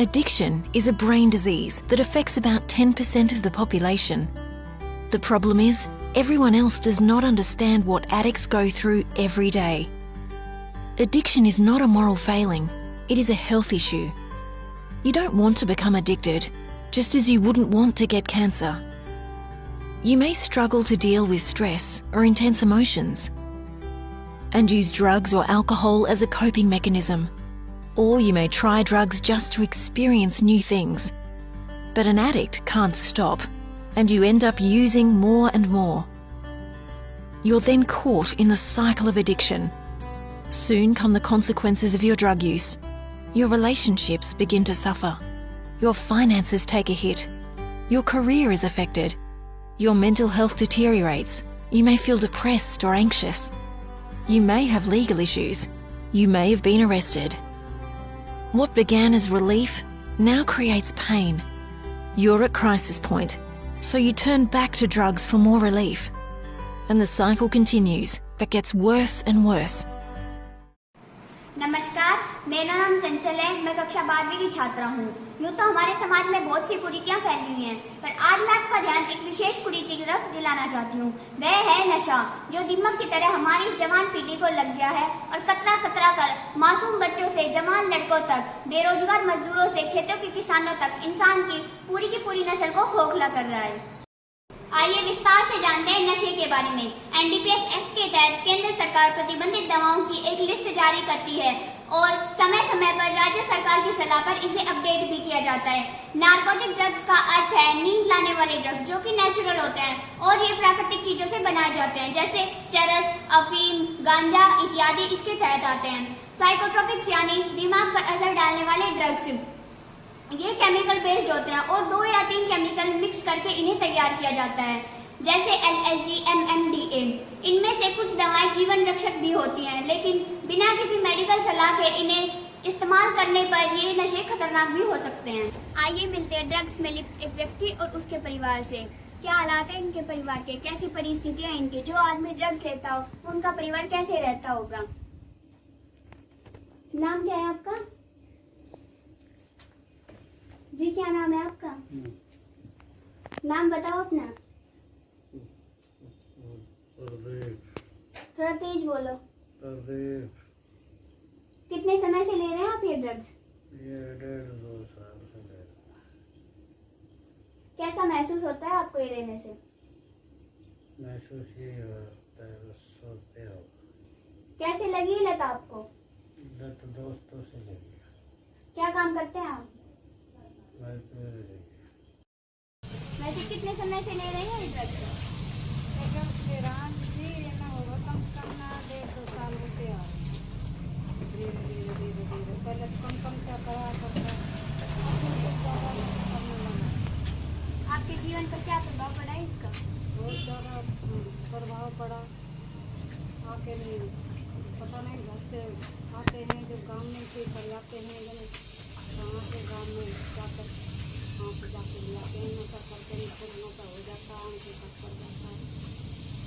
Addiction is a brain disease that affects about 10% of the population. The problem is, everyone else does not understand what addicts go through every day. Addiction is not a moral failing, it is a health issue. You don't want to become addicted, just as you wouldn't want to get cancer. You may struggle to deal with stress or intense emotions, and use drugs or alcohol as a coping mechanism. Or you may try drugs just to experience new things. But an addict can't stop, and you end up using more and more. You're then caught in the cycle of addiction. Soon come the consequences of your drug use. Your relationships begin to suffer. Your finances take a hit. Your career is affected. Your mental health deteriorates. You may feel depressed or anxious. You may have legal issues. You may have been arrested. What began as relief now creates pain. You're at crisis point, so you turn back to drugs for more relief. And the cycle continues, but gets worse and worse. नमस्कार, मेरा नाम चंचल है। मैं कक्षा 12वीं की छात्रा हूँ। यूँ तो हमारे समाज में बहुत सी कुरीतियाँ फैली हुई हैं, पर आज मैं आपका ध्यान एक विशेष कुरीति की तरफ दिलाना चाहती हूँ। वह है नशा, जो दीमक की तरह हमारी जवान पीढ़ी को लग गया है और कतरा कतरा कर मासूम बच्चों से जवान लड़कों तक, बेरोजगार मजदूरों से खेतों के किसानों तक इंसान की पूरी नस्ल को खोखला कर रहा है। आइए विस्तार से जानते हैं नशे के बारे में। एनडीपीएस एक्ट के तहत केंद्र सरकार प्रतिबंधित दवाओं की एक लिस्ट जारी करती है और समय समय पर राज्य सरकार की सलाह पर इसे अपडेट भी किया जाता है। नारकोटिक ड्रग्स का अर्थ है नींद लाने वाले ड्रग्स, जो कि नेचुरल होते हैं और ये प्राकृतिक चीजों से बनाए जाते हैं, जैसे चरस, अफीम, गांजा इत्यादि इसके तहत आते हैं। साइकोट्रोपिक्स यानी दिमाग पर असर डालने वाले ड्रग्स, ये केमिकल बेस्ड होते हैं और 2 या 3 केमिकल मिक्स करके इन्हें तैयार किया जाता है, जैसे LSD, MMDA। इनमें से कुछ दवाएं जीवन रक्षक भी होती हैं, लेकिन बिना किसी मेडिकल सलाह के इन्हें इस्तेमाल करने पर ये नशे खतरनाक भी हो सकते हैं। आइए मिलते हैं ड्रग्स में लिप्त एक व्यक्ति और उसके परिवार से। क्या हालात है इनके परिवार के, कैसी परिस्थितियां इनकी। जो आदमी ड्रग्स लेता हो उनका परिवार कैसे रहता होगा। नाम क्या है आपका जी? क्या नाम है आपका? नाम बताओ अपना। थोड़ा तेज बोलो। कितने समय से ले रहे हैं आप ये ड्रग्स? ये 1.5-2 साल से ले रहे हैं। कैसा महसूस होता है आपको ये लेने से? महसूस ये होता है बस सोते हो। कैसे लगी लत आपको? लत दोस्तों से लगी। क्या काम करते हैं आप? वैसे कितने समय से ले रहे हैं ये ड्रग्स? ले रहा जी, ना होगा कम से कम ना 1.5-2 साल होते हैं। धीरे पहले कम से करा करता आपके जीवन पर क्या प्रभाव पड़ा है इसका? बहुत ज़्यादा प्रभाव पड़ा। आके नहीं पता नहीं, घर से आते हैं जब गाँव में से कर जाते हैं, वहाँ से गाँव में जाकर वहाँ पर जाके ले आते हैं। नशा करते हैं, खुद नशा हो जाता है, उनके साथ कर जाता है।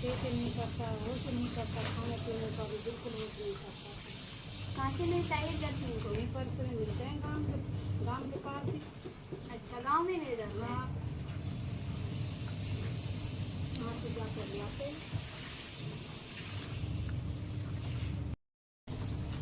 पेट नहीं करता, होश नहीं करता, खाने पीने का भी बिल्कुल होश नहीं करता। कहाँ से मिलता है ड्रग्स इनको? वहीं पर से मिलते हैं गाँव के पास ही। अच्छा, गाँव में मिल रहा है। हाँ, वहाँ पर जाकर ले आते हैं।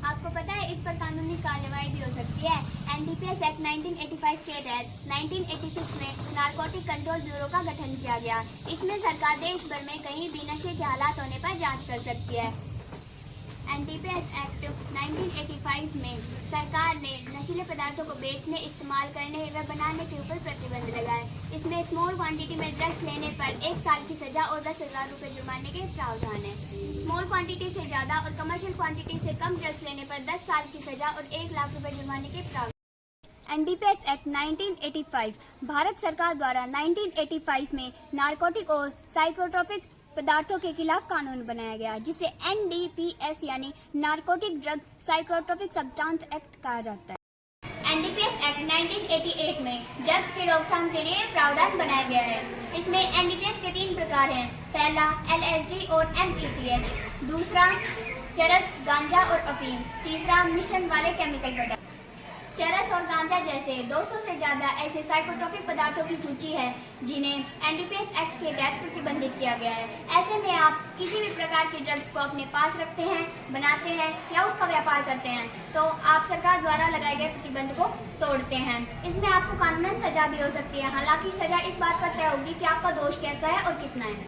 आपको पता है इस पर कानूनी कार्रवाई भी हो सकती है। एनडीपीएस एक्ट 1985 के तहत 1986 में नारकोटिक कंट्रोल ब्यूरो का गठन किया गया। इसमें सरकार देश भर में कहीं भी नशे के हालात होने पर जांच कर सकती है। एनडीपीएस एक्ट 1985 में सरकार ने नशीले पदार्थों को बेचने, इस्तेमाल करने व बनाने के ऊपर प्रतिबंध लगाए। इसमें स्मॉल क्वांटिटी में ड्रग्स लेने पर 1 साल की सजा और 10,000 रुपये जुर्माने के प्रावधान है। स्मॉल क्वांटिटी से ज़्यादा और कमर्शियल क्वांटिटी से कम ड्रग्स लेने पर 10 साल की सजा और 1 लाख रुपये जुर्माने के प्रावधान। एनडीपीएस एक्ट 1985 भारत सरकार द्वारा 1985 में नारकोटिक और साइकोट्रोपिक पदार्थों के खिलाफ कानून बनाया गया, जिसे एनडीपीएस यानी narcotic drug psychotropic substance act कहा जाता है। एनडीपीएस एक्ट 1988 में ड्रग्स की रोकथाम के लिए प्रावधान बनाया गया है। इसमें एनडीपीएस के 3 प्रकार हैं। पहला LSD और METH, दूसरा चरस, गांजा और अफीम, तीसरा मिश्रण वाले केमिकल पदार्थ। चरस और गांजा जैसे 200 से ज्यादा ऐसे साइकोट्रोपिक पदार्थों की सूची है जिन्हें एनडीपीएस एक्ट के तहत प्रतिबंधित किया गया है। ऐसे में आप किसी भी प्रकार की ड्रग्स को अपने पास रखते हैं, बनाते हैं या उसका व्यापार करते हैं तो आप सरकार द्वारा लगाए गए प्रतिबंध को तोड़ते हैं। इसमें आपको कानूनन सजा भी हो सकती है। हालांकि सजा इस बात पर तय होगी कि आपका दोष कैसा है और कितना है।